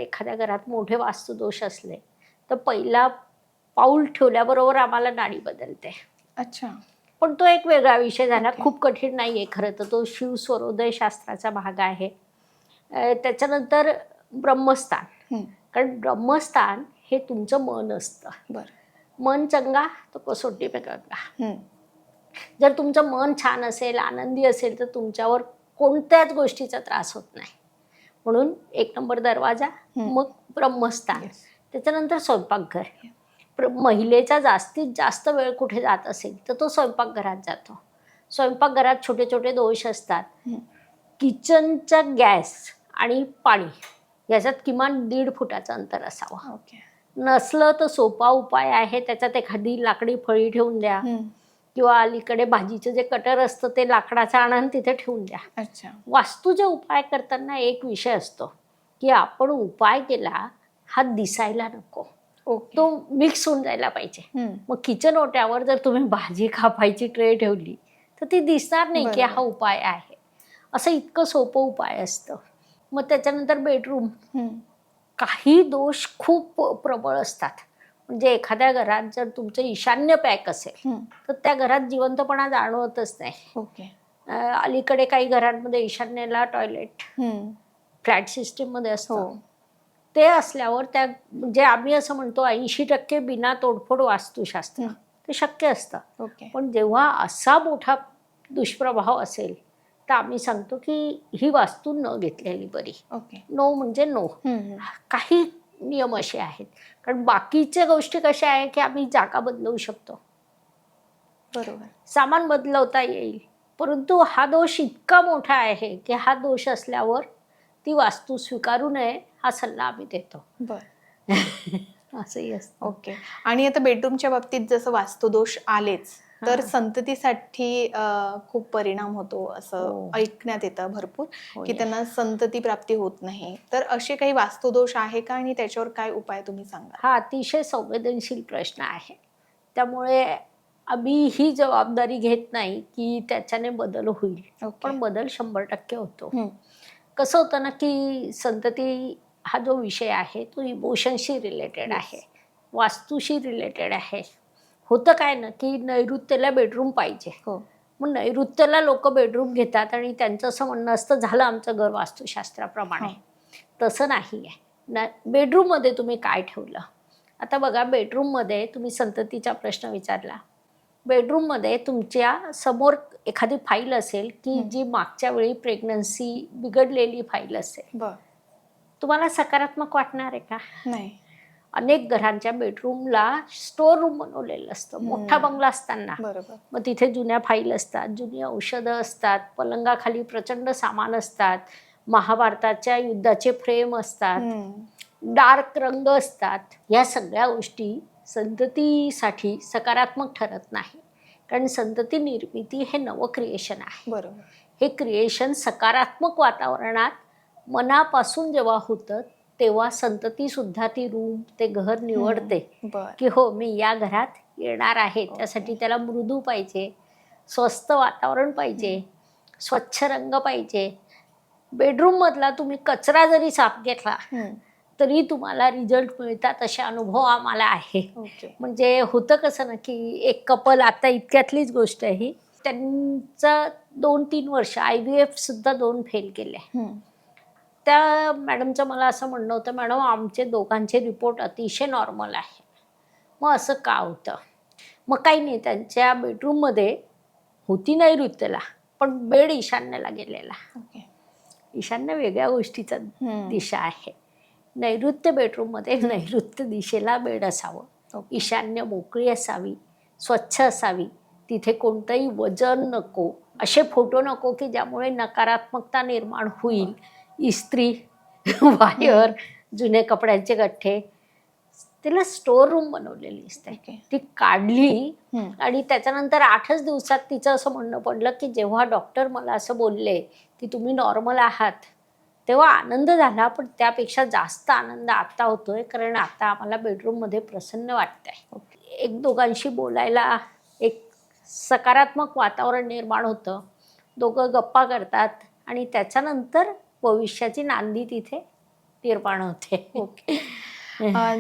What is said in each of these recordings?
एखाद्या घरात मोठे वास्तुदोष असले तर पहिला पाऊल ठेवल्याबरोबर आम्हाला नाडी बदलते. अच्छा. पण तो एक वेगळा विषय झाला. ओके. खूप कठीण नाही आहे खरं तर. तो शिव स्वरोदय शास्त्राचा भाग आहे. त्याच्यानंतर ब्रह्मस्थान. कारण ब्रह्मस्थान हे तुमचं मन असतं. बरं. मन चंगा तर कसोटी पे गंगा. जर तुमचं मन छान असेल, आनंदी असेल तर तुमच्यावर कोणत्याच गोष्टीचा त्रास होत नाही. म्हणून 1 नंबर दरवाजा, मग ब्रह्मस्थान, त्याच्यानंतर स्वयंपाकघर. महिलेचा जास्तीत जास्त वेळ कुठे जात असेल तर तो स्वयंपाकघरात जातो. स्वयंपाकघरात छोटे छोटे दोष असतात. किचनचा गॅस आणि पाणी याच्यात किमान 1.5 फुटाचं अंतर असावं. नसलं तर सोपा उपाय आहे, त्याच्यात एखादी लाकडी फळी ठेवून द्या किंवा अलीकडे भाजीचं जे कटर असतं ते लाकडाचं आणून तिथे ठेवून द्या. अच्छा. वास्तूचे उपाय करताना एक विषय असतो की आपण उपाय केला हा दिसायला नको. तो मिक्स होऊन जायला पाहिजे. मग किचन ओट्यावर जर तुम्ही भाजी कापायची ट्रे ठेवली तर ती दिसणार नाही की हा उपाय आहे. असं इतकं सोपं उपाय असतं. मग त्याच्यानंतर बेडरूम. काही दोष खूप प्रबळ असतात. म्हणजे एखाद्या घरात जर तुमचं ईशान्य पॅक असेल तर त्या घरात जिवंतपणा जाणवतच नाही. अलीकडे काही घरांमध्ये ईशान्येला टॉयलेट फ्लॅट सिस्टीम मध्ये असतं. ते असल्यावर त्या म्हणजे आम्ही असं म्हणतो 80% बिना तोडफोड वास्तुशास्त्र ते शक्य असतं. पण जेव्हा असा मोठा दुष्प्रभाव असेल तर आम्ही सांगतो की ही वास्तू न घेतलेली बरी. नो म्हणजे नो. काही नियम असे आहेत. कारण बाकीच्या गोष्टी कशा आहे की आम्ही जागा बदलवू शकतो. बरोबर. सामान सामान बदलवता येईल. परंतु हा दोष इतका मोठा आहे की हा दोष असल्यावर ती वास्तू स्वीकारू नये हा सल्ला आम्ही देतो. असंही असतं. ओके. आणि आता बेडरूमच्या बाबतीत जसं वास्तुदोष आलेच तर संततीसाठी खूप परिणाम होतो असं ऐकण्यात येतं भरपूर की त्यांना संतती प्राप्ती होत नाही. तर असे काही वास्तुदोष आहे का आणि त्याच्यावर काय उपाय तुम्ही सांगा? हा अतिशय संवेदनशील प्रश्न आहे. त्यामुळे आम्ही ही जबाबदारी घेत नाही की त्याच्याने बदल होईल. पण बदल 100% होतो. कसं होतं ना की संतती हा जो विषय आहे तो इमोशनशी रिलेटेड आहे, वास्तूशी रिलेटेड आहे. होतं काय ना की नैऋत्येला बेडरूम पाहिजे. मग नैऋत्येला लोक बेडरूम घेतात आणि त्यांचं असं म्हणणं असतं झालं आमचं घर वास्तुशास्त्राप्रमाणे. तसं नाही आहे. बेडरूममध्ये तुम्ही काय ठेवलं. आता बघा, बेडरूममध्ये तुम्ही संततीचा प्रश्न विचारला. बेडरूममध्ये तुमच्या समोर एखादी फाईल असेल की जी मागच्या वेळी प्रेग्नन्सी बिघडलेली फाईल असेल. तुम्हाला सकारात्मक वाटणार आहे का? नाही. अनेक घरांच्या बेडरूमला स्टोर रूम बनवलेलं असतं. मोठा बंगला असताना मग तिथे जुन्या फाईल असतात, जुनी औषधं असतात, पलंगाखाली प्रचंड सामान असतात, महाभारताच्या युद्धाचे फ्रेम असतात, डार्क रंग असतात. या सगळ्या गोष्टी संततीसाठी सकारात्मक ठरत नाही. कारण संतती निर्मिती हे नवं क्रिएशन आहे. हे क्रिएशन सकारात्मक वातावरणात मनापासून जेव्हा होतं तेव्हा संतती सुद्धा ती रूम ते घर निवडते की हो मी या घरात येणार आहे. त्यासाठी त्याला मृदू पाहिजे, स्वस्थ वातावरण पाहिजे, स्वच्छ रंग पाहिजे. बेडरूम मधला तुम्ही कचरा जरी साफ घेतला तरी तुम्हाला रिझल्ट मिळतात असे अनुभव आम्हाला आहे. म्हणजे होतं कसं ना की एक कपल, आता इतक्यातलीच गोष्ट आहे ही, त्यांचं 2-3 वर्ष IVF सुद्धा 2 फेल केले. त्या मॅडमचं मला असं म्हणणं होतं, मॅडम आमचे दोघांचे रिपोर्ट अतिशय नॉर्मल आहे. मग असं का होतं? मग काही नाही, त्यांच्या बेडरूममध्ये होती नैऋत्येला पण बेड ईशान्येला गेलेला. ईशान्य वेगळ्या गोष्टीचा दिशा आहे. नैऋत्य बेडरूममध्ये नैऋत्य दिशेला बेड असावं. ईशान्य मोकळी असावी, स्वच्छ असावी. तिथे कोणतंही वजन नको, असे फोटो नको की ज्यामुळे नकारात्मकता निर्माण होईल. इस्त्री, वायर, जुने कपड्यांचे गठ्ठे. तिला स्टोर रूम बनवलेली असते. ती काढली आणि त्याच्यानंतर 8च दिवसात तिचं असं म्हणणं पडलं की जेव्हा डॉक्टर मला असं बोलले की तुम्ही नॉर्मल आहात तेव्हा आनंद झाला. पण त्यापेक्षा जास्त आनंद आता होतोय कारण आता आम्हाला बेडरूममध्ये प्रसन्न वाटतंय. एक दोघांशी बोलायला एक सकारात्मक वातावरण निर्माण होतं. दोघं गप्पा करतात आणि त्याच्यानंतर भविष्याची नांदी तिथे निर्माण होते. ओके.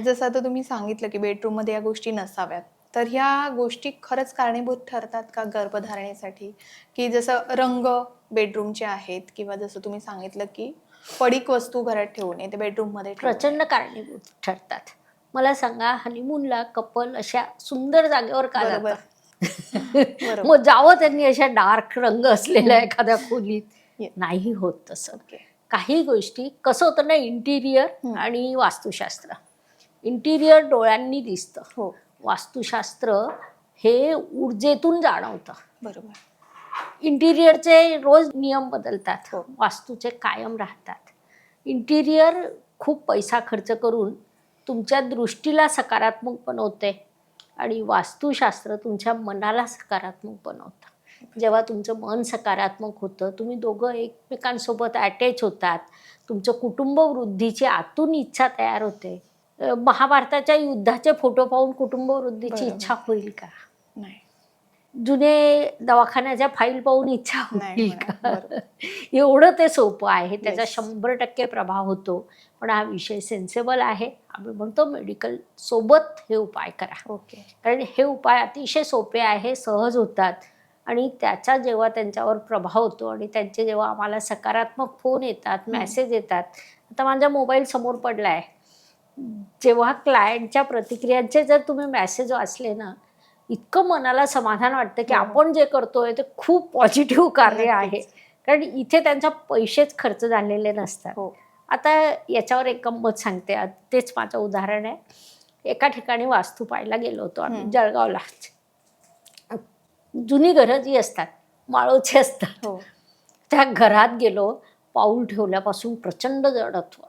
जसं आता तुम्ही सांगितलं की बेडरूम मध्ये या गोष्टी नसाव्यात, तर ह्या गोष्टी खरंच कारणीभूत ठरतात का गर्भधारणेसाठी? की जसं रंग बेडरूमचे आहेत किंवा जसं तुम्ही सांगितलं की पडीक वस्तू घरात ठेवू नये, ते बेडरूम मध्ये ठेवू नये. प्रचंड कारणीभूत ठरतात. मला सांगा, हनीमूनला कपल अशा सुंदर जागेवर का बरोबर. जातं? बरोबर. मग जावं त्यांनी अशा डार्क रंग असलेल्या एखाद्या खोलीत. Yes. नाही होत तसं. ओके. काही गोष्टी कसं होतं ना, इंटिरियर हम्म. आणि वास्तुशास्त्र. इंटिरियर डोळ्यांनी दिसतं, हो, वास्तुशास्त्र हे ऊर्जेतून जाणवतं. बरोबर. इंटिरियरचे रोज नियम बदलतात, हो. वास्तूचे कायम राहतात. इंटिरियर खूप पैसा खर्च करून तुमच्या दृष्टीला सकारात्मक बनवते आणि वास्तुशास्त्र तुमच्या मनाला सकारात्मक बनवतं. जेव्हा तुमचं मन सकारात्मक होतं, तुम्ही दोघं एकमेकांसोबत अटॅच होतात, तुमचं कुटुंब वृद्धीची आतून इच्छा तयार होते. महाभारताच्या युद्धाचे फोटो पाहून कुटुंब वृद्धीची बरोबर. इच्छा होईल का? नाही. जुने दवाखान्याच्या फाईल पाहून इच्छा नाही होईल होणार. का? बरोबर. एवढं ते सोपं आहे, त्याचा Yes. 100% प्रभाव होतो. पण हा विषय सेन्सेबल आहे. आम्ही म्हणतो मेडिकल सोबत हे उपाय करा, ओके. कारण हे उपाय अतिशय सोपे आहे, सहज होतात आणि त्याचा जेव्हा त्यांच्यावर प्रभाव होतो आणि त्यांचे जेव्हा आम्हाला सकारात्मक फोन येतात, मेसेज येतात. आता माझ्या मोबाईल समोर पडला आहे, जेव्हा क्लायंटच्या प्रतिक्रियांचे जर तुम्ही मेसेज वाचले ना, इतकं मनाला समाधान वाटतं की हो. आपण जे करतोय ते खूप पॉझिटिव्ह कार्य आहे. नक्कीच. कारण इथे त्यांचा पैसेच खर्च झालेले नसतात. हो. आता याच्यावर एक गंमत सांगते, तेच माझं उदाहरण आहे. एका ठिकाणी वास्तू पाहायला गेलो होतो आम्ही, जळगावला. जुनी घरं जी असतात, माळोची असतात, हो. त्या घरात गेलो, पाऊल ठेवल्यापासून प्रचंड जडत्व,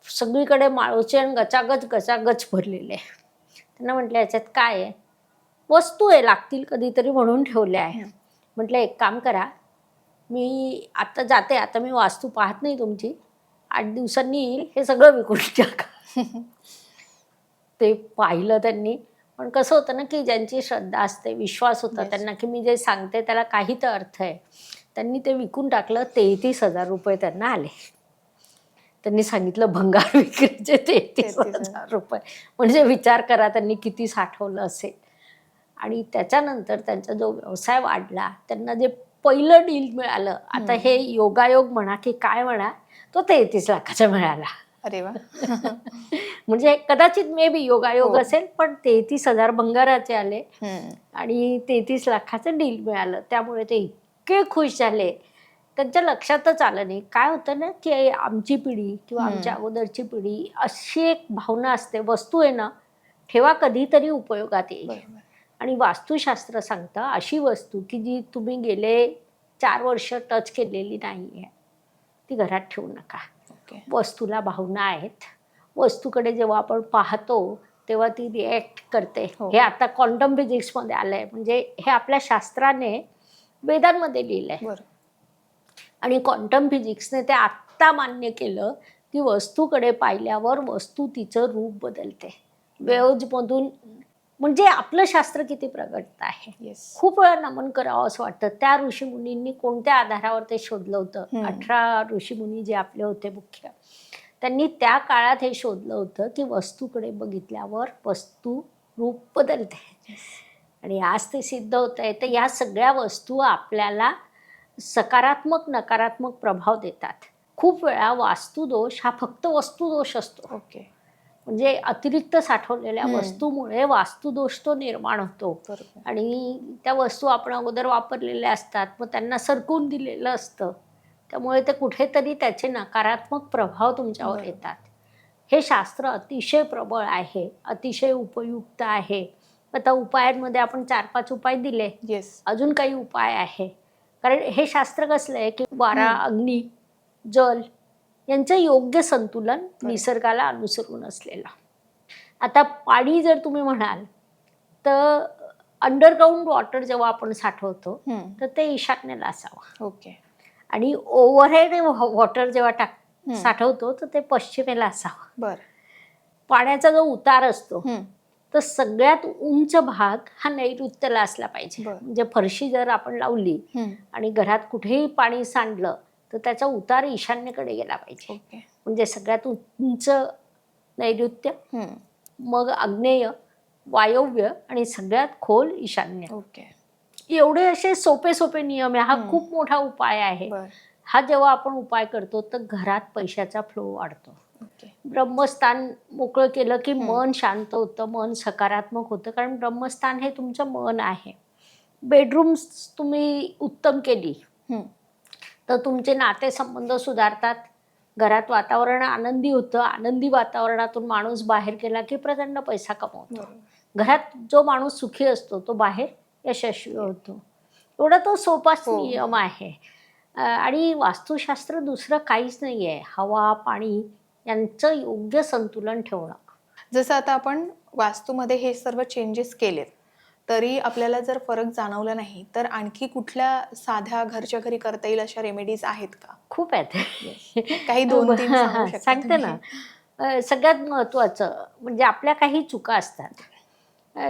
सगळीकडे माळोचे आणि गचागच गचागच भरलेले. त्यांना म्हटलं याच्यात काय आहे? वस्तू आहे, लागतील कधीतरी म्हणून ठेवले आहे. म्हटलं एक काम करा, मी आता जाते, आता मी वास्तू पाहत नाही तुमची, 8 दिवसांनी येईल, हे सगळं विकून टाका. ते पाहिलं त्यांनी. पण कसं होतं ना, की ज्यांची श्रद्धा असते, विश्वास होता Yes. त्यांना की मी जे सांगते त्याला काही तर अर्थ आहे. त्यांनी ते विकून टाकलं. 33,000 रुपये त्यांना आले. त्यांनी सांगितलं भंगार विक्रीचे 33,000 रुपये. म्हणजे विचार करा त्यांनी किती साठवलं असेल. आणि त्याच्यानंतर त्यांचा जो व्यवसाय वाढला, त्यांना जे पहिलं डील मिळालं, आता हे योगायोग म्हणा की काय म्हणा, तो 33 लाखाचा मिळाला. अरे वा. म्हणजे कदाचित मे बी योगायोग हो. असेल, पण 33,000 भंगाराचे आले हम्म. आणि 33 लाखाचं डील मिळालं. त्यामुळे ते इतके खुश झाले, त्यांच्या लक्षातच आलं नाही. काय होतं ना, की आमची पिढी किंवा आमच्या अगोदरची पिढी अशी एक भावना असते, वस्तू आहे ना, ठेवा कधीतरी उपयोगात येईल. बरोबर. आणि वास्तुशास्त्र सांगतं अशी वस्तू की जी तुम्ही गेले 4 वर्ष टच केलेली नाही आहे, ती घरात ठेवू नका. ओके. वस्तूला भावना आहेत. वस्तूकडे जेव्हा आपण पाहतो तेव्हा ती रिॲक्ट करते. हो. हे आता क्वांटम फिजिक्समध्ये आलं आहे, म्हणजे हे आपल्या शास्त्राने वेदांमध्ये लिहिलं आहे. बरं. आणि क्वांटम फिजिक्सने ते आत्ता मान्य केलं की वस्तूकडे पाहिल्यावर वस्तू तिचं रूप बदलते वेव्हजमधून. म्हणजे आपलं शास्त्र किती प्रगत आहे. येस. खूप वेळा नमन करावं असं वाटतं. त्या ऋषीमुनींनी कोणत्या आधारावर ते शोधलं होतं? 18 ऋषीमुनी जे आपले होते मुख्य, त्यांनी त्या काळात हे शोधलं होतं की वस्तूकडे बघितल्यावर वस्तू रूप बदलते. आणि आज ते सिद्ध होत आहे. तर या सगळ्या वस्तू आपल्याला सकारात्मक नकारात्मक प्रभाव देतात. खूप वेळा वास्तुदोष हा फक्त वस्तुदोष असतो. ओके. म्हणजे अतिरिक्त साठवलेल्या वस्तूमुळे वास्तुदोष तो निर्माण होतो. बरोबर. आणि त्या वस्तू आपण अगोदर वापरलेल्या असतात, मग त्यांना सरकून दिलेलं असतं, त्यामुळे ते कुठेतरी त्याचे नकारात्मक प्रभाव तुमच्यावर बरोबर. येतात. हे शास्त्र अतिशय प्रबळ आहे, अतिशय उपयुक्त आहे. आता उपायांमध्ये आपण 4-5 उपाय दिले, येस. अजून काही उपाय आहे. कारण हे शास्त्र कसलं आहे की वारा, अग्नी, जल यांचं योग्य संतुलन निसर्गाला अनुसरून असलेलं. आता पाणी जर तुम्ही म्हणाल तर अंडरग्राऊंड वॉटर जेव्हा आपण साठवतो तर ते ईशान्येला असावं. ओके. आणि ओव्हरहेड वॉटर जेव्हा साठवतो तर ते पश्चिमेला असावं. बर. पाण्याचा जो उतार असतो तर सगळ्यात उंच भाग हा नैऋत्यला असला पाहिजे. म्हणजे फरशी जर आपण लावली आणि घरात कुठेही पाणी सांडलं तर त्याचा उतार ईशान्येकडे गेला पाहिजे. ओके. म्हणजे सगळ्यात उंच नैऋत्य, हम्म. मग आग्नेय, वायव्य आणि सगळ्यात खोल ईशान्य. ओके. एवढे असे सोपे सोपे नियम आहे. हा हम्म. खूप मोठा उपाय आहे. बर. हा जेव्हा आपण उपाय करतो तर घरात पैशाचा फ्लो वाढतो. ओके. ब्रह्मस्थान मोकळं केलं की मन शांत होतं, मन सकारात्मक होतं, कारण ब्रह्मस्थान हे तुमचं मन आहे. बेडरूम्स तुम्ही उत्तम केली हम्म. तर तुमचे नातेसंबंध सुधारतात, घरात वातावरण आनंदी होतं. आनंदी वातावरणातून माणूस बाहेर गेला की प्रचंड पैसा कमवतो. बरोबर. घरात जो माणूस सुखी असतो तो बाहेर यशस्वी होतो. एवढा तो सोपाच हो. नियम आहे. आणि वास्तुशास्त्र दुसरं काहीच नाही आहे. हवा पाणी यांचं योग्य संतुलन ठेवणं. जसं आता आपण वास्तूमध्ये हे सर्व चेंजेस केलेत तरी आपल्याला जर फरक जाणवला नाही तर आणखी कुठल्या साध्या घरच्या घरी करता येईल अशा रेमेडीज आहेत का? खूप आहेत. काही 2-3 सांगू शकता सांगते तुम्ही? ना. सगळ्यात महत्त्वाचं म्हणजे आपल्या काही चुका असतात.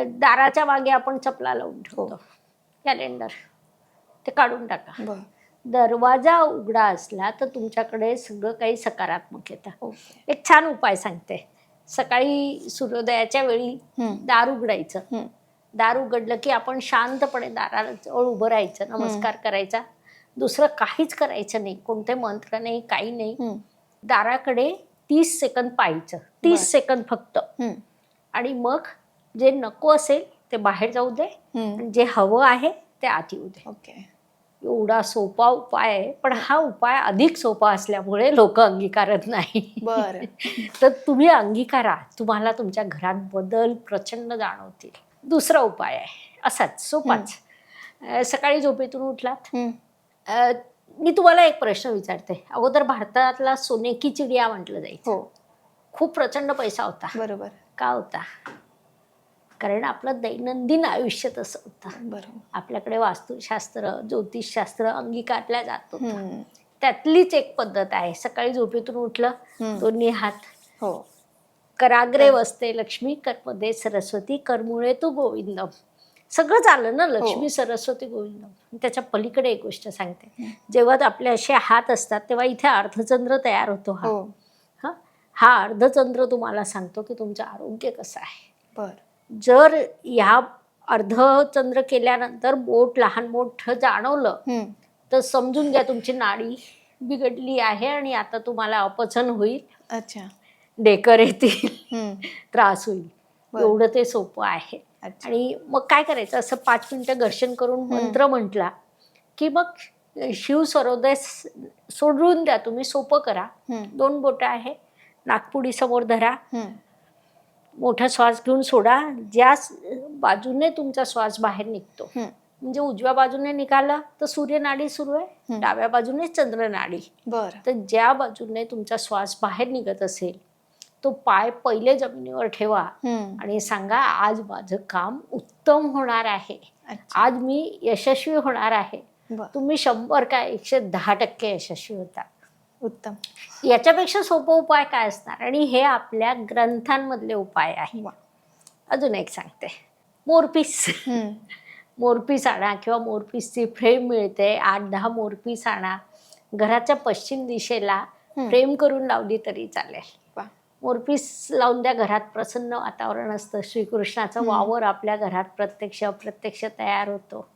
दाराच्या मागे आपण चपला लावून ठेवतो. कॅलेंडर ते काढून टाका. बरं. दरवाजा उघडा असला तर तुमच्याकडे सगळं काही सकारात्मक येतं. ओके. एक छान उपाय सांगते. सकाळी सूर्योदयाच्या वेळी दार उघडायचं. दार उघडलं की आपण शांतपणे दाराजवळ उभं राहायचं, नमस्कार करायचा, दुसरं काहीच करायचं नाही, कोणते मंत्र नाही, काही नाही. दाराकडे 30 सेकंद पाहायचं, 30 सेकंद फक्त. आणि मग जे नको असेल ते बाहेर जाऊ दे, जे हवं आहे ते आत येऊ दे. ओके. एवढा सोपा उपाय आहे, पण हा उपाय अधिक सोपा असल्यामुळे लोक अंगीकारत नाही. बरं. तर तुम्ही अंगीकारा, तुम्हाला तुमच्या घरात बदल प्रचंड जाणवतील. दुसरा उपाय आहे असाच सोपाच. सकाळी झोपेतून उठलात, मी तुम्हाला एक प्रश्न विचारते. अगोदर भारतातला सोने की चिडिया म्हटलं जायचं. हो. खूप प्रचंड पैसा होता. बरोबर. का होता? कारण आपलं दैनंदिन आयुष्य तसं होतं. बरोबर. आपल्याकडे वास्तुशास्त्र, ज्योतिषशास्त्र अंगीकारल्या जात होतं. त्यातलीच एक पद्धत आहे. सकाळी झोपेतून उठलं, दोन्ही हात, हो, कराग्रे वसते लक्ष्मी, कर्मदे सरस्वती, करमुळे तू गोविंदम. सगळं झालं ना, लक्ष्मी सरस्वती गोविंदम. त्याच्या पलीकडे एक गोष्ट सांगते. जेव्हा आपले असे हात असतात तेव्हा इथे अर्धचंद्र तयार होतो. हा अर्धचंद्र तुम्हाला सांगतो की तुमचं आरोग्य कसं आहे. बरं. जर ह्या अर्धचंद्र केल्यानंतर बोट लहान मोठं जाणवलं तर समजून घ्या तुमची नाडी बिघडली आहे आणि आता तुम्हाला अपचन होईल. अच्छा. ढेकर येतील, त्रास होईल. एवढं ते सोपं आहे. आणि मग काय करायचं, असं 5 मिनिटं घर्षण करून मंत्र म्हटला की मग शिव सर्वोदय सोडून द्या. तुम्ही सोपं करा. 2 बोटं आहे, नाकपुडी समोर धरा, मोठा श्वास घेऊन सोडा. ज्या बाजूने तुमचा श्वास बाहेर निघतो, म्हणजे उजव्या बाजूने निघाला तर सूर्यनाडी सुरू आहे, डाव्या बाजूने चंद्रनाडी. बरं. तर ज्या बाजूने तुमचा श्वास बाहेर निघत असेल तो पाय पहिले जमिनीवर ठेवा आणि सांगा, आज माझं काम उत्तम होणार आहे, आज मी यशस्वी होणार आहे. तुम्ही 100 काय 110% यशस्वी होता. उत्तम. याच्यापेक्षा सोपा उपाय काय असणार. आणि हे आपल्या ग्रंथांमधले उपाय आहे. अजून एक सांगते. मोरपीस. मोरपीस आणा किंवा मोरपीसची फ्रेम मिळते. 8-10 मोरपीस आणा. घराच्या पश्चिम दिशेला फ्रेम करून लावली तरी चालेल. मोरपीस लावून द्या. घरात प्रसन्न वातावरण असतं. श्रीकृष्णाचा वावर आपल्या घरात प्रत्यक्ष तयार होतो.